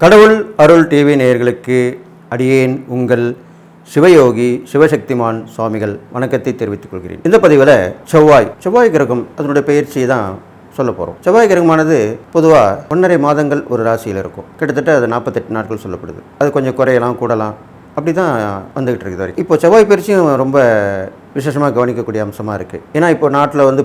கடவுள் அருள் டிவி நேயர்களுக்கு அடியேன் உங்கள் சிவயோகி சிவசக்திமான் சுவாமிகள் வணக்கத்தை தெரிவித்துக் கொள்கிறேன். இந்த பதிவில் செவ்வாய் கிரகம் அதனுடைய பயிற்சியை தான் சொல்ல போகிறோம். செவ்வாய் கிரகமானது பொதுவாக 1.5 மாதங்கள் ஒரு ராசியில் இருக்கும். கிட்டத்தட்ட அது 48 நாட்கள் சொல்லப்படுது. அது கொஞ்சம் குறையலாம் கூடலாம், அப்படி தான் வந்துகிட்டு இருக்குது. இப்போ செவ்வாய் பயிற்சியும் ரொம்ப விசேஷமாக கவனிக்கக்கூடிய அம்சமாக இருக்குது. ஏன்னா இப்போ நாட்டில் வந்து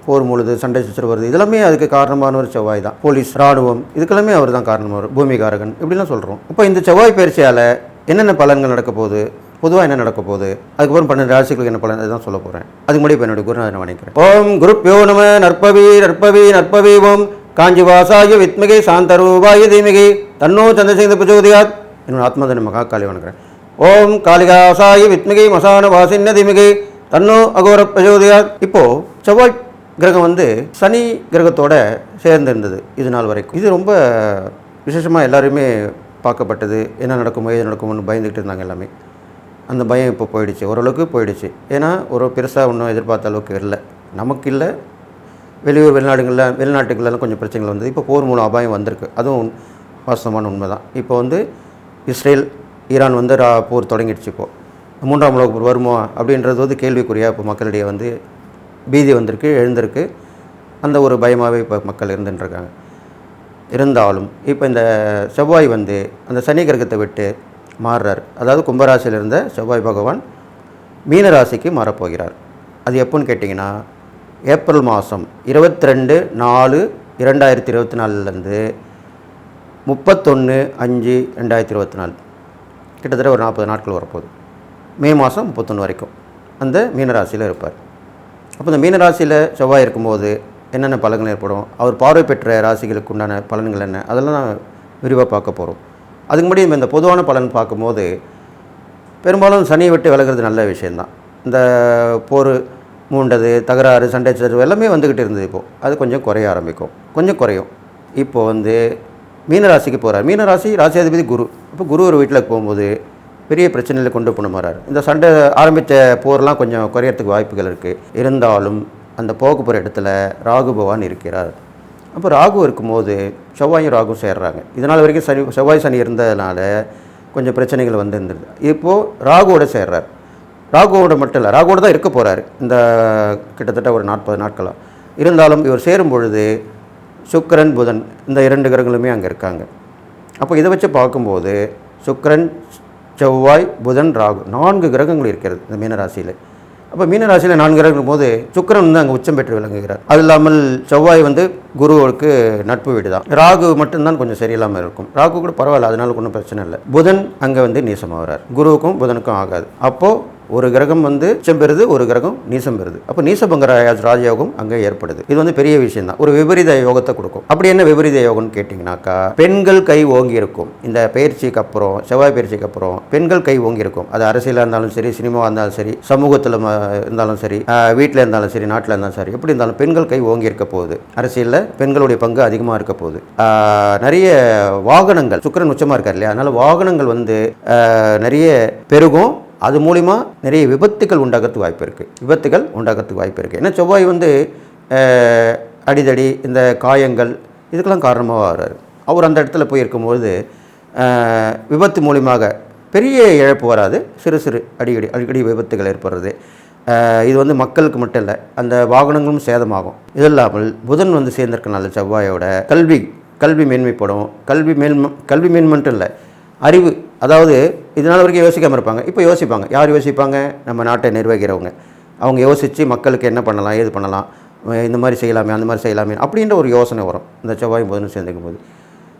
போர் முழுது சண்டை சச்சரவு வருது. இதெல்லாமே அதுக்கு காரணமான ஒரு செவ்வாய் தான். போலீஸ், ராணுவம், இதுக்கெல்லாமே அவர் தான் காரணமாக, பூமிகாரகன் இப்படிலாம் சொல்கிறோம். இப்போ இந்த செவ்வாய் பயிற்சியால் என்னென்ன பலன்கள் நடக்க போகுது, பொதுவாக என்ன நடக்க போகுது, அதுக்கப்புறம் 12 ராசிகளுக்கு என்ன பலன், அதுதான் சொல்ல போகிறேன். அதுக்கு முன்னாடி இப்போ என்னுடைய குருநாதனை வணங்குறேன். ஓம் குருப்யோ நம நற்பவி நற்பவி நற்பவி ஓம் காஞ்சிவாசாய வித்மகே சாந்தரூபாய தீமகே தன்னோ சந்திரசேகர பிரச்சோதயாத். என்னோட ஆத்மதன மகாகாளி வணங்குறேன். ஓம் காளிகாசாய வித்மகே மசான வாசின்ன தீமகே தன்னோ அகோர பிரச்சோதயாத். இப்போது செவ்வாய் கிரகம் வந்து சனி கிரகத்தோட சேர்ந்திருந்தது இது நாள் வரைக்கும். இது ரொம்ப விசேஷமாக எல்லாருமே பார்க்கப்பட்டது. என்ன நடக்குமோ ஏது நடக்குமோன்னு பயந்துக்கிட்டு இருந்தாங்க எல்லாமே. அந்த பயம் இப்போ போயிடுச்சு, ஓரளவுக்கு போயிடுச்சு. ஏன்னா ஒரு பெருசாக ஒன்றும் எதிர்பார்த்த அளவுக்கு இல்லை, நமக்கு இல்லை. வெளிநாட்டுகளெல்லாம் கொஞ்சம் பிரச்சனைகள் வந்தது. இப்போ போர் மூலம் அபாயம் வந்திருக்கு, அதுவும் வாஸ்தவமான உண்மை தான். இப்போ வந்து இஸ்ரேல் ஈரான் வந்து போர் தொடங்கிடுச்சு. இப்போது 3ஆம் உலகப் போர் வருமா அப்படின்றது வந்து கேள்விக்குறியாக இப்போ மக்களிடையே வந்து பீதி வந்திருக்கு, எழுந்திருக்கு. அந்த ஒரு பயமாகவே இப்போ மக்கள் இருந்துட்டுருக்காங்க. இருந்தாலும் இப்போ இந்த செவ்வாய் வந்து அந்த சனி கிரகத்தை விட்டு மாறுறார். அதாவது கும்பராசியில் இருந்த செவ்வாய் பகவான் மீன ராசிக்கு மாறப்போகிறார். அது எப்போன்னு கேட்டிங்கன்னா ஏப்ரல் மாதம் 22/4/2024 31/5/2024, கிட்டத்தட்ட ஒரு 40 நாட்கள் வரப்போகுது. மே மாதம் 31 வரைக்கும் அந்த மீனராசியில் இருப்பார். அப்போ இந்த மீனராசியில் செவ்வாய் இருக்கும்போது என்னென்ன பலன்கள் ஏற்படும், அவர் பார்வை பெற்ற ராசிகளுக்கு உண்டான பலன்கள் என்ன, அதெல்லாம் நான் விரிவாக பார்க்க போகிறோம். அதுக்கு முன்னாடி இந்த பொதுவான பலன் பார்க்கும்போது பெரும்பாலும் சனியை விட்டு விலகிறது நல்ல விஷயந்தான். இந்த போர் மூண்டது, தகராறு, சண்டை சச்சரவு எல்லாமே வந்துக்கிட்டு இருந்தது. இப்போது அது கொஞ்சம் குறைய ஆரம்பிக்கும், கொஞ்சம் குறையும். இப்போது வந்து மீனராசிக்கு போகிறார். மீனராசி ராசியாதிபதி குரு. இப்போ குரு ஒரு வீட்டில் போகும்போது பெரிய பிரச்சனையில் கொண்டு போன மாறார். இந்த சண்டை ஆரம்பித்த போர்லாம் கொஞ்சம் குறையறதுக்கு வாய்ப்புகள் இருக்குது. இருந்தாலும் அந்த போக போகிற இடத்துல ராகு பகவான் இருக்கிறார். அப்போ ராகு இருக்கும்போது செவ்வாயும் ராகும் சேர்றாங்க. இதனால் வரைக்கும் செவ்வாய் சனி இருந்ததுனால கொஞ்சம் பிரச்சனைகள் வந்து இருந்தது. இப்போது ராகுவோட சேர்றார். ராகுவோட மட்டும் இல்லை, ராகுவோட தான் இருக்க போகிறார் இந்த கிட்டத்தட்ட ஒரு 40 நாட்களாக. இருந்தாலும் இவர் சேரும் பொழுது சுக்கிரன், புதன், இந்த 2 கிரகங்களுமே அங்கே இருக்காங்க. அப்போ இதை வச்சு பார்க்கும்போது சுக்கிரன், செவ்வாய், புதன், ராகு 4 கிரகங்கள் இருக்கிறது இந்த மீனராசியில். அப்போ மீனராசியில் 4 கிரகம் போது சுக்கிரன் வந்து அங்கே உச்சம் பெற்று விளங்குகிறார். அது இல்லாமல் செவ்வாய் வந்து குருவுக்கு நட்பு வீடு தான். ராகு மட்டும்தான் கொஞ்சம் சரியில்லாமல் இருக்கும். ராகு கூட பரவாயில்ல, அதனால ஒன்றும் பிரச்சனை இல்லை. புதன் அங்கே வந்து நீசமாகிறார். குருவுக்கும் புதனுக்கும் ஆகாது. அப்போது ஒரு கிரகம் வந்து உச்சம் பெறுது, ஒரு கிரகம் நீசம் பெறுது. அப்போ நீசபங்க ராஜயோகம் அங்கே ஏற்படுது. இது வந்து பெரிய விஷயம் தான், ஒரு விபரீத யோகத்தை கொடுக்கும். அப்படி என்ன விபரீத யோகம்னு கேட்டிங்கனாக்கா, பெண்கள் கை ஓங்கி இருக்கும். இந்த பயிற்சிக்கு அப்புறம், செவ்வாய் பயிற்சிக்கு அப்புறம் பெண்கள் கை ஓங்கி இருக்கும். அது அரசியலாக இருந்தாலும் சரி, சினிமாவாக இருந்தாலும் சரி, சமூகத்தில் இருந்தாலும் சரி, வீட்டில் இருந்தாலும் சரி, நாட்டில் இருந்தாலும் சரி, எப்படி இருந்தாலும் பெண்கள் கை ஓங்கி இருக்க போகுது. அரசியலில் பெண்களுடைய பங்கு அதிகமாக இருக்க போகுது. நிறைய வாகனங்கள், சுக்கிரன் உச்சமாக இருக்கார் இல்லையா, அதனால் வாகனங்கள் வந்து நிறைய பெருகும். அது மூலிமா நிறைய விபத்துகள் உண்டாகிறதுக்கு வாய்ப்பு இருக்குது. ஏன்னா செவ்வாய் வந்து அடிதடி, இந்த காயங்கள், இதுக்கெல்லாம் காரணமாக வர்றாரு. அவர் அந்த இடத்துல போய் இருக்கும்போது விபத்து மூலியமாக பெரிய இழப்பு வராது, சிறு அடிக்கடி விபத்துகள் ஏற்படுறது. இது வந்து மக்களுக்கு மட்டும் இல்லை, அந்த வாகனங்களும் சேதமாகும். இது இல்லாமல் புதன் வந்து சேர்ந்திருக்கனால செவ்வாயோட கல்வி மேன்மைப்படும். கல்வி மேன்மட்டும் இல்லை, அறிவு. அதாவது இதனால் வரைக்கும் யோசிக்காமல் இருப்பாங்க, இப்போ யோசிப்பாங்க. யார் யோசிப்பாங்க? நம்ம நாட்டை நிர்வகிக்கிறவங்க. அவங்க யோசித்து மக்களுக்கு என்ன பண்ணலாம், ஏது பண்ணலாம், இந்த மாதிரி செய்யலாமே, அந்த மாதிரி செய்யலாமே அப்படின்ற ஒரு யோசனை வரும் இந்த செவ்வாயும் புதனும் சேர்ந்துக்கும் போது.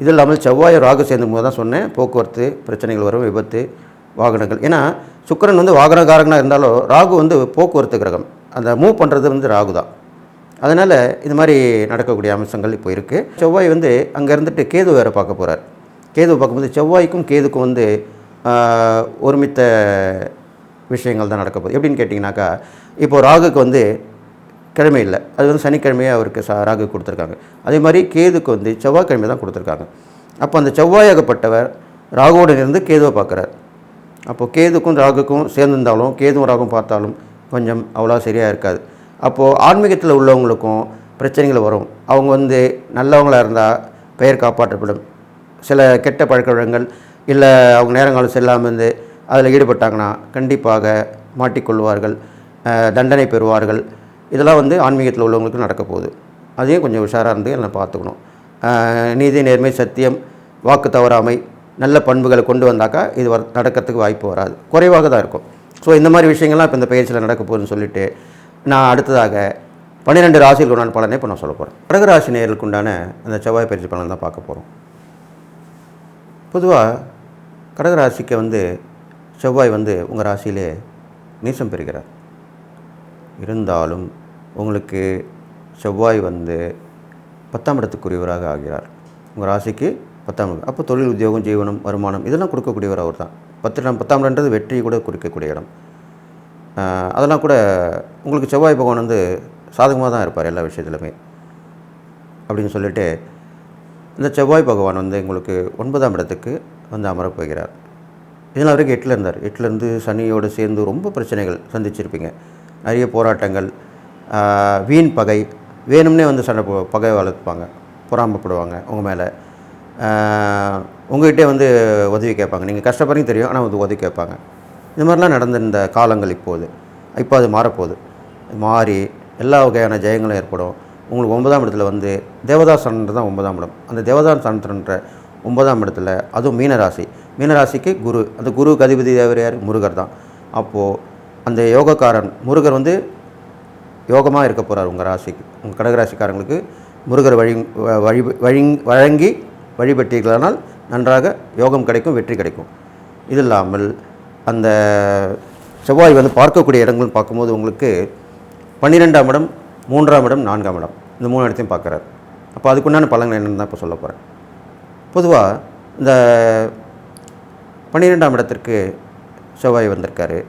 இது இல்லாமல் செவ்வாய் ராகு சேர்ந்துக்கும் போது தான் சொன்னேன், போக்குவரத்து பிரச்சனைகள் வரும், விபத்து, வாகனங்கள். ஏன்னா சுக்கிரன் வந்து வாகனக்காரங்களாக இருந்தாலும் ராகு வந்து போக்குவரத்து கிரகம். அந்த மூவ் பண்ணுறது வந்து ராகு தான். அதனால் இது மாதிரி நடக்கக்கூடிய அம்சங்கள் இப்போ இருக்குது. செவ்வாய் வந்து அங்கே இருந்துட்டு கேது வேறு பார்க்க போகிறார். கேது பார்க்கும்போது செவ்வாய்க்கும் கேதுக்கும் வந்து ஒருமித்த விஷயங்கள் தான் நடக்க போகுது. எப்படின்னு கேட்டிங்கனாக்கா, இப்போது ராகுக்கு வந்து கிழமை இல்லை, அது வந்து சனிக்கிழமையே அவருக்கு ராகு கொடுத்துருக்காங்க. அதே மாதிரி கேதுக்கு வந்து செவ்வாய்க்கிழமை தான் கொடுத்துருக்காங்க. அப்போ அந்த செவ்வாயாகப்பட்டவர் ராகுவோடு இருந்து கேதுவை பார்க்குறார். அப்போது கேதுக்கும் ராகுக்கும் சேர்ந்திருந்தாலும், கேதுவும் ராகும் பார்த்தாலும் கொஞ்சம் அவ்வளோ சரியாக இருக்காது. அப்போது ஆன்மீகத்தில் உள்ளவங்களுக்கும் பிரச்சனைகள் வரும். அவங்க வந்து நல்லவங்களாக இருந்தால் பெயர் காப்பாற்றப்படும், சில கெட்ட பழக்கவழக்கங்கள் இல்லை அவங்க நேரங்காலம் செல்லாமல் இருந்து அதில் ஈடுபட்டாங்கன்னா கண்டிப்பாக மாட்டிக்கொள்வார்கள், தண்டனை பெறுவார்கள். இதெல்லாம் வந்து ஆன்மீகத்தில் உள்ளவங்களுக்கு நடக்க போகுது. அதையும் கொஞ்சம் உஷாராக இருந்து எல்லாம் பார்த்துக்கணும். நீதி, நேர்மை, சத்தியம், வாக்கு தவறாமை, நல்ல பண்புகளை கொண்டு வந்தாக்கா இது நடக்கிறதுக்கு வாய்ப்பு வராது, குறைவாக தான் இருக்கும். ஸோ இந்த மாதிரி விஷயங்கள்லாம் இப்போ இந்த பயிற்சியில் நடக்க போகுதுன்னு சொல்லிவிட்டு நான் அடுத்ததாக 12 ராசிகளுக்கு உண்டான பலனை இப்போ நான் சொல்ல போகிறேன். கடகராசி நேயர்களுக்கு உண்டான அந்த செவ்வாய் பயிற்சி பலன் தான் பார்க்க போகிறோம். பொதுவாக கடகராசிக்கு வந்து செவ்வாய் வந்து உங்கள் ராசியிலே நீசம் பெறுகிறார். இருந்தாலும் உங்களுக்கு செவ்வாய் வந்து 10ஆம் இடத்துக்குரியவராக ஆகிறார். உங்கள் ராசிக்கு 10ஆம் இடம். அப்போ தொழில், உத்தியோகம், ஜீவனம், வருமானம் இதெல்லாம் கொடுக்கக்கூடியவர் அவர் தான். 10ஆம் இடன்றது வெற்றி கூட குறிக்கக்கூடிய இடம். அதெல்லாம் கூட உங்களுக்கு செவ்வாய் பகவான் வந்து சாதகமாக தான் இருப்பார் எல்லா விஷயத்துலையுமே அப்படின்னு சொல்லிட்டு இந்த செவ்வாய் பகவான் வந்து உங்களுக்கு 9ஆம் இடத்துக்கு வந்து அமரப் போகிறார். இதனால் வரைக்கும் 8ல் இருந்தார். 8லேருந்து சனியோடு சேர்ந்து ரொம்ப பிரச்சனைகள் சந்திச்சிருப்பீங்க. நிறைய போராட்டங்கள், வீண் பகை, வேணும்னே வந்து பகை வளர்ப்பாங்க, பொறாமப்படுவாங்க உங்கள் மேலே. உங்கள்கிட்டே வந்து உதவி கேட்பாங்க. நீங்கள் கஷ்டப்படுறீங்க தெரியும், ஆனால் வந்து உதவி கேட்பாங்க. இந்த மாதிரிலாம் நடந்திருந்த காலங்கள் இப்போ அது மாறப்போகுது. மாறி எல்லா வகையான ஜெயங்களும் ஏற்படும். உங்களுக்கு 9ஆம் இடத்துல வந்து தேவதாசனன்ற தான் 9ஆம் இடம். அந்த தேவதாசனன்ற 9ஆம் இடத்துல அதுவும் மீனராசிக்கு குரு. அந்த குருவுக்கு அதிபதி தேவர் யார்? முருகர் தான். அப்போது அந்த யோகக்காரன் முருகர் வந்து யோகமாக இருக்க போகிறார் உங்கள் ராசிக்கு. உங்கள் கடகராசிக்காரங்களுக்கு முருகர் வழங்கி வழிபட்டீர்களானால் நன்றாக யோகம் கிடைக்கும், வெற்றி கிடைக்கும். இது இல்லாமல் அந்த செவ்வாய் வந்து பார்க்கக்கூடிய இடங்கள்னு பார்க்கும்போது உங்களுக்கு 12ஆம் இடம், 3ஆம் இடம், 4ஆம் இடம் இந்த 3 இடத்தையும் பார்க்குறாரு. அப்போ அதுக்குண்டான பலன்கள் என்னென்னு தான் இப்போ சொல்ல போகிறேன். பொதுவாக இந்த 12ஆம் இடத்திற்கு செவ்வாய் வந்திருக்காரு.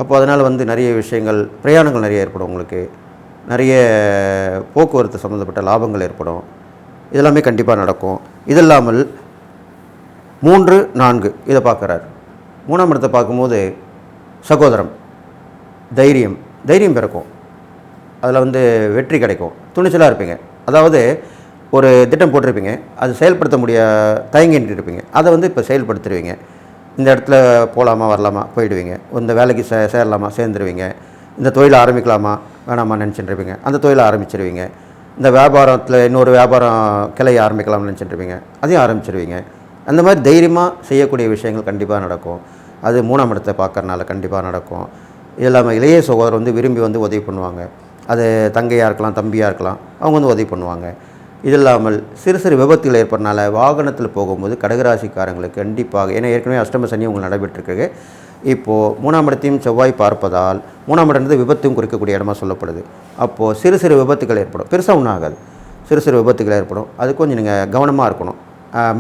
அப்போ அதனால் வந்து நிறைய விஷயங்கள், பிரயாணங்கள் நிறைய ஏற்படும். உங்களுக்கு நிறைய போக்குவரத்து சம்மந்தப்பட்ட லாபங்கள் ஏற்படும். இதெல்லாமே கண்டிப்பாக நடக்கும். இது இல்லாமல் 3, 4 இதை பார்க்குறாரு. 3ஆம் இடத்தை பார்க்கும்போது சகோதரம், தைரியம் பிறக்கும். அதில் வந்து வெற்றி கிடைக்கும். துணிச்சலாக இருப்பீங்க. அதாவது ஒரு திட்டம் போட்டிருப்பீங்க, அது செயல்படுத்த தயங்கிட்டு இருப்பீங்க. அதை வந்து இப்போ செயல்படுத்திடுவீங்க. இந்த இடத்துல போகலாமா வரலாமா போயிடுவீங்க. இந்த வேலைக்கு சேரலாமா சேர்ந்துருவீங்க. இந்த தொழிலை ஆரம்பிக்கலாமா வேணாமா நினச்சிட்டு இருப்பீங்க. அந்த தொழிலை ஆரம்பிச்சிருவீங்க. இந்த வியாபாரத்தில் இன்னொரு வியாபாரம் கிளையை ஆரம்பிக்கலாம்னு நினச்சிட்ருப்பீங்க, அதையும் ஆரம்பிச்சிருவீங்க. அந்த மாதிரி தைரியமாக செய்யக்கூடிய விஷயங்கள் கண்டிப்பாக நடக்கும். அது 3ஆம் இடத்தை பார்க்கறனால கண்டிப்பாக நடக்கும். இது இல்லாமல் இளைய சகோதரர் வந்து விரும்பி வந்து உதவி பண்ணுவாங்க. அது தங்கையாக இருக்கலாம், தம்பியாக இருக்கலாம், அவங்க வந்து உதவி பண்ணுவாங்க. இது இல்லாமல் சிறு விபத்துகள் ஏற்படுறனால வாகனத்தில் போகும்போது கடகராசிக்காரங்களுக்கு கண்டிப்பாக, ஏன்னா ஏற்கனவே அஷ்டம சனி உங்களுக்கு நடைபெற்றிருக்கு. இப்போது 3ஆம் இடத்தையும் செவ்வாய் பார்ப்பதால் 3ஆம் இடம்ன்றது விபத்தையும் குறிக்கக்கூடிய இடமா சொல்லப்படுது. அப்போது சிறு விபத்துகள் ஏற்படும். பெருசாக ஒன்றும் ஆகாது. சிறு விபத்துகள் ஏற்படும். அது கொஞ்சம் நீங்கள் கவனமாக இருக்கணும்.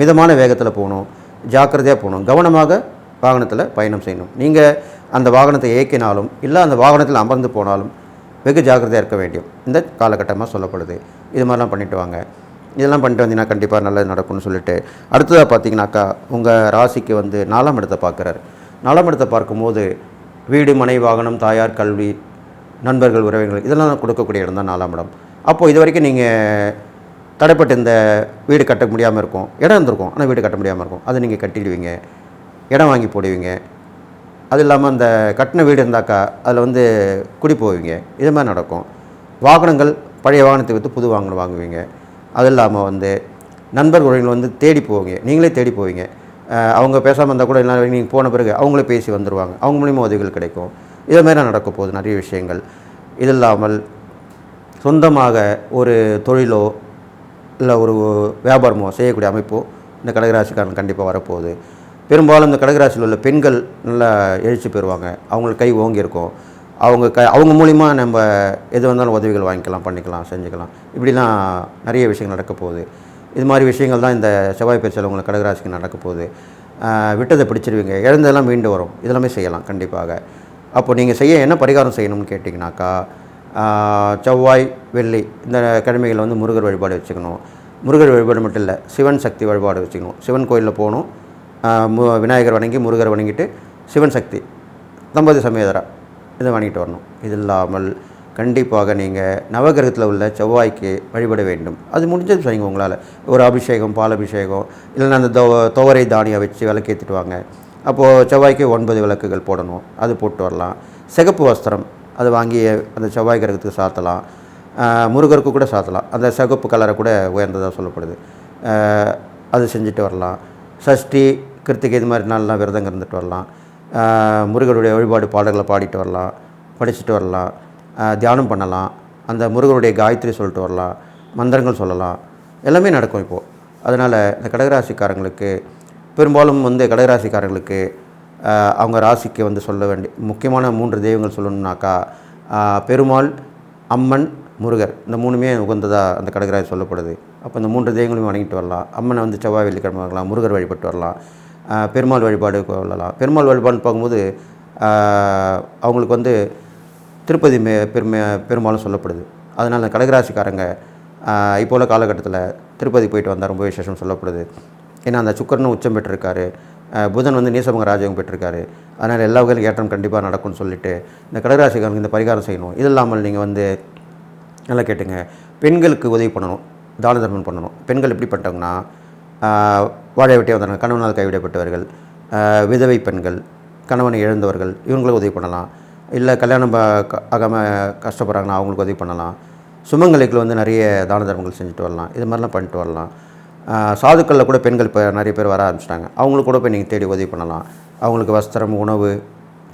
மிதமான வேகத்தில் போகணும், ஜாக்கிரதையாக போகணும், கவனமாக வாகனத்தில் பயணம் செய்யணும். நீங்கள் அந்த வாகனத்தை இயக்கினாலும் இல்லை அந்த வாகனத்தில் அமர்ந்து போனாலும் வெகு ஜாக்கிரதையாக இருக்க வேண்டியும் இந்த காலகட்டமாக சொல்லப்படுது. இது மாதிரிலாம் பண்ணிட்டு வாங்க. இதெல்லாம் பண்ணிட்டு வந்தீங்கன்னா கண்டிப்பாக நல்லது நடக்கும்னு சொல்லிட்டு அடுத்ததாக பார்த்தீங்கன்னாக்கா உங்கள் ராசிக்கு வந்து 4ஆம் இடத்தை பார்க்குறாரு. 4ஆம் இடத்தை பார்க்கும்போது வீடு, மனை, வாகனம், தாயார், கல்வி, நண்பர்கள், உறவினர்கள் இதெல்லாம் கொடுக்கக்கூடிய இடம் தான் 4ஆம் இடம். அப்போது இது வரைக்கும் நீங்கள் தடைப்பட்டு இந்த வீடு கட்ட முடியாமல் இருக்கும், இடம் இருந்திருக்கும், ஆனால் வீடு கட்ட முடியாமல் இருக்கும். அதை நீங்கள் கட்டிடுவீங்க, இடம் வாங்கி போடுவீங்க. அது இல்லாமல் அந்த கட்டின வீடு இருந்தாக்கா அதில் வந்து குடி போவீங்க. இது மாதிரி நடக்கும். வாகனங்கள், பழைய வாகனத்தை விற்று புது வாகனம் வாங்குவீங்க. அது இல்லாமல் வந்து நண்பர்கள் வந்து தேடி போவீங்க, நீங்களே தேடி போவீங்க. அவங்க பேசாமல் இருந்தால் கூட எல்லாம் நீங்கள் போன பிறகு அவங்களே பேசி வந்துடுவாங்க. அவங்க மூலிமா உதவிகள் கிடைக்கும். இதை மாதிரி நடக்க போகுது நிறைய விஷயங்கள். இது இல்லாமல் சொந்தமாக ஒரு தொழிலோ இல்லை ஒரு வியாபாரமோ செய்யக்கூடிய அமைப்போ இந்த கடகராசிக்காரன் கண்டிப்பாக வரப்போகுது. பெரும்பாலும் இந்த கடகராசியில் உள்ள பெண்கள் நல்லா எழுச்சி பெறுவாங்க. அவங்களுக்கு கை ஓங்கி இருக்கும். அவங்க மூலிமா நம்ம எது வந்தாலும் உதவிகள் வாங்கிக்கலாம், பண்ணிக்கலாம், செஞ்சுக்கலாம். இப்படிலாம் நிறைய விஷயங்கள் நடக்க போகுது. இது மாதிரி விஷயங்கள் தான் இந்த செவ்வாய் பயிற்சியில் உங்களுக்கு கடகராசிக்கு நடக்க போகுது. விட்டதை பிடிச்சிருவீங்க, இழந்ததெல்லாம் மீண்டு வரும். இதெல்லாமே செய்யலாம் கண்டிப்பாக. அப்போ நீங்கள் என்ன பரிகாரம் செய்யணும்னு கேட்டிங்கனாக்கா, செவ்வாய், வெள்ளி இந்த கிழமைகளில் வந்து முருகர் வழிபாடு வச்சுக்கணும். முருகர் வழிபாடு மட்டும் இல்லை, சிவன் சக்தி வழிபாடு வச்சுக்கணும். சிவன் கோயிலில் போகணும், விநாயகர் வணங்கி முருகர் வணங்கிட்டு சிவன் சக்தி தம்பதி சமேதரா இதை வணங்கிட்டு வரணும். இது இல்லாமல் கண்டிப்பாக நீங்கள் நவகிரகத்தில் உள்ள செவ்வாய்க்கு வழிபட வேண்டும். அது முடிஞ்சது செய்யுங்க உங்களால். ஒரு அபிஷேகம், பால் அபிஷேகம், இல்லைன்னா அந்த துவரை தானியம் வச்சு விளக்கேற்றிட்டு வாங்க. அப்போது செவ்வாய்க்கு 9 விளக்குகள் போடணும், அது போட்டு வரலாம். சிகப்பு வஸ்திரம் அது வாங்கி அந்த செவ்வாய் கிரகத்துக்கு சாத்தலாம். முருகருக்கு கூட சாத்தலாம். அந்த சிகப்பு கலரை கூட உயர்ந்ததாக சொல்லப்படுது. அது செஞ்சுட்டு வரலாம். சஷ்டி, கிருத்திகை இது மாதிரி நாள்லாம் விரதங்க இருந்துட்டு வரலாம். முருகருடைய வழிபாடு பாடல்களை பாடிட்டு வரலாம், படிச்சுட்டு வரலாம், தியானம் பண்ணலாம். அந்த முருகருடைய காயத்ரி சொல்லிட்டு வரலாம், மந்திரங்கள் சொல்லலாம். எல்லாமே நடக்கும் இப்போது. அதனால் இந்த கடகராசிக்காரங்களுக்கு பெரும்பாலும் கடகராசிக்காரங்களுக்கு அவங்க ராசிக்கு சொல்ல வேண்டிய முக்கியமான 3 தெய்வங்கள் சொல்லணுன்னாக்கா, பெருமாள், அம்மன், முருகர், இந்த 3மே உகந்ததாக அந்த கடகராசி சொல்லப்படுது. அப்போ இந்த 3 தெய்வங்களையும் வணங்கிட்டு வரலாம். அம்மனை செவ்வாய் வெள்ளிக்கிழமை வரலாம், முருகர் வழிபட்டு வரலாம், பெருமாள் வழிபாடு கொள்ளலாம். பெருமாள் வழிபாடுன்னு பார்க்கும்போது அவங்களுக்கு திருப்பதி பெருமாளும் சொல்லப்படுது. அதனால் அந்த கடகராசிக்காரங்க இப்போ உள்ள காலகட்டத்தில் திருப்பதி போயிட்டு வந்தால் ரொம்ப விசேஷம் சொல்லப்படுது. ஏன்னா அந்த சுக்கிரனும் உச்சம் பெற்றிருக்காரு, புதன் நீசபங்க ராஜகம் பெற்றிருக்காரு. அதனால் எல்லா வகையிலும் ஏற்றம் கண்டிப்பாக நடக்கும்னு சொல்லிட்டு இந்த கடகராசிக்காரங்க இந்த பரிகாரம் செய்யணும். இது இல்லாமல் நீங்கள் நல்லா கேட்டுங்க, பெண்களுக்கு உதவி பண்ணணும், தான தர்மம் பண்ணணும். பெண்கள் எப்படி பண்ணிட்டாங்கன்னா, வாழை வெட்டியே வந்தாங்க, கணவனால் கைவிடப்பட்டவர்கள், விதவை பெண்கள், கணவனை இழந்தவர்கள், இவங்களுக்கு உதவி பண்ணலாம். இல்லை கல்யாணம் ஆகாமல் கஷ்டப்படுறாங்கன்னா அவங்களுக்கு உதவி பண்ணலாம். சுமங்கலிக்கு நிறைய தான தர்மங்கள் செஞ்சுட்டு வரலாம். இது மாதிரிலாம் பண்ணிட்டு வரலாம். சாதுக்களில் கூட பெண்கள் இப்போ நிறைய பேர் வர ஆரம்பிச்சிட்டாங்க. அவங்களுக்கு கூட போய் நீங்கள் தேடி உதவி பண்ணலாம். அவங்களுக்கு வஸ்திரம், உணவு,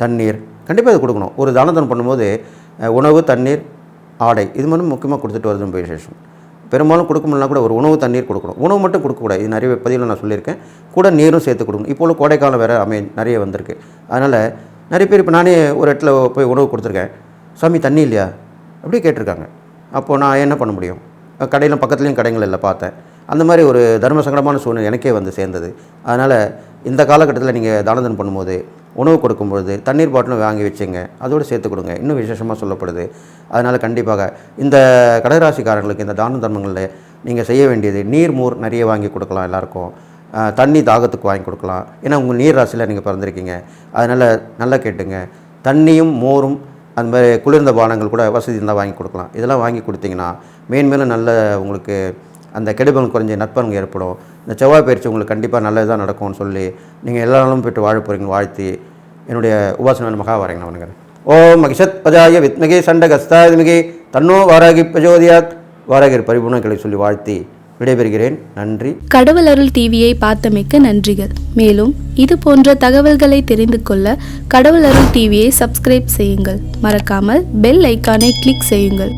தண்ணீர் கண்டிப்பாக இது கொடுக்கணும். ஒரு தான தர்மம் பண்ணும்போது உணவு, தண்ணீர், ஆடை இது மாதிரி முக்கியமாக கொடுத்துட்டு வருது ரொம்ப விசேஷம். பெரும்பாலும் கொடுக்க முடியலாம் கூட ஒரு உணவு, தண்ணீர் கொடுக்கணும். உணவு மட்டும் கொடுக்கக்கூடாது. இது நிறைய பதிவில் நான் சொல்லியிருக்கேன். கூட நீரும் சேர்த்து கொடுக்கணும். இப்போ உள்ள கோடைக்காலம் வேறு நிறைய வந்திருக்கு. அதனால் நிறைய பேர் இப்போ நானே ஒரு இடத்துல போய் உணவு கொடுத்துருக்கேன். சாமி தண்ணி இல்லையா அப்படி கேட்டிருக்காங்க. அப்போது நான் என்ன பண்ண முடியும்? கடையில் பக்கத்துலேயும் கடைகள் இல்லை பார்த்தேன். அந்த மாதிரி ஒரு தர்ம சங்கடமான சூழ்நிலை எனக்கே சேர்ந்தது. அதனால் இந்த காலகட்டத்தில் நீங்கள் தானதனம் பண்ணும்போது, உணவு கொடுக்கும்பொழுது தண்ணீர் பாட்டிலும் வாங்கி வச்சுங்க, அதோடு சேர்த்து கொடுங்க. இன்னும் விசேஷமாக சொல்லப்படுது. அதனால் கண்டிப்பாக இந்த கடகராசிக்காரங்களுக்கு இந்த தான தர்மங்களில் நீங்கள் செய்ய வேண்டியது, நீர் மோர் நிறைய வாங்கி கொடுக்கலாம். எல்லாருக்கும் தண்ணி தாகத்துக்கு வாங்கி கொடுக்கலாம். ஏன்னா உங்கள் நீர் ராசியில் நீங்கள் பிறந்திருக்கீங்க. அதனால் நல்லா கேட்டுங்க, தண்ணியும் மோரும் அந்த மாதிரி குளிர்ந்த பானங்கள் கூட வசதி இருந்தால் வாங்கி கொடுக்கலாம். இதெல்லாம் வாங்கி கொடுத்தீங்கன்னா மேன்மேலும் நல்ல உங்களுக்கு அந்த கெடுபலன் குறைஞ்ச நற்பலன் ஏற்படும். இந்த செவ்வாய் பயிற்சி உங்களுக்கு கண்டிப்பாக நல்லதாக நடக்கும்னு சொல்லி நீங்கள் எல்லா நாளும் போய்ட்டு வாழ போகிறீங்க வாழ்த்தி என்னுடைய உபாசன மகா வரேங்க வணங்குறேன். ஓம் மகிஷத் பஜாய வித்மகே சண்டகஸ்தாத்மிகே தன்னோ வாராகி பிரஜோதியாத் வாராகிர் பரிபூர்ணங்களை சொல்லி வாழ்த்தி விடைபெறுகிறேன். நன்றி. கடவுள் அருள் டிவியை பார்த்தமைக்க நன்றிகள். மேலும் இது போன்ற தகவல்களை தெரிந்து கொள்ள கடவுள் அருள் டிவியை சப்ஸ்கிரைப் செய்யுங்கள். மறக்காமல் பெல் ஐக்கானை கிளிக் செய்யுங்கள்.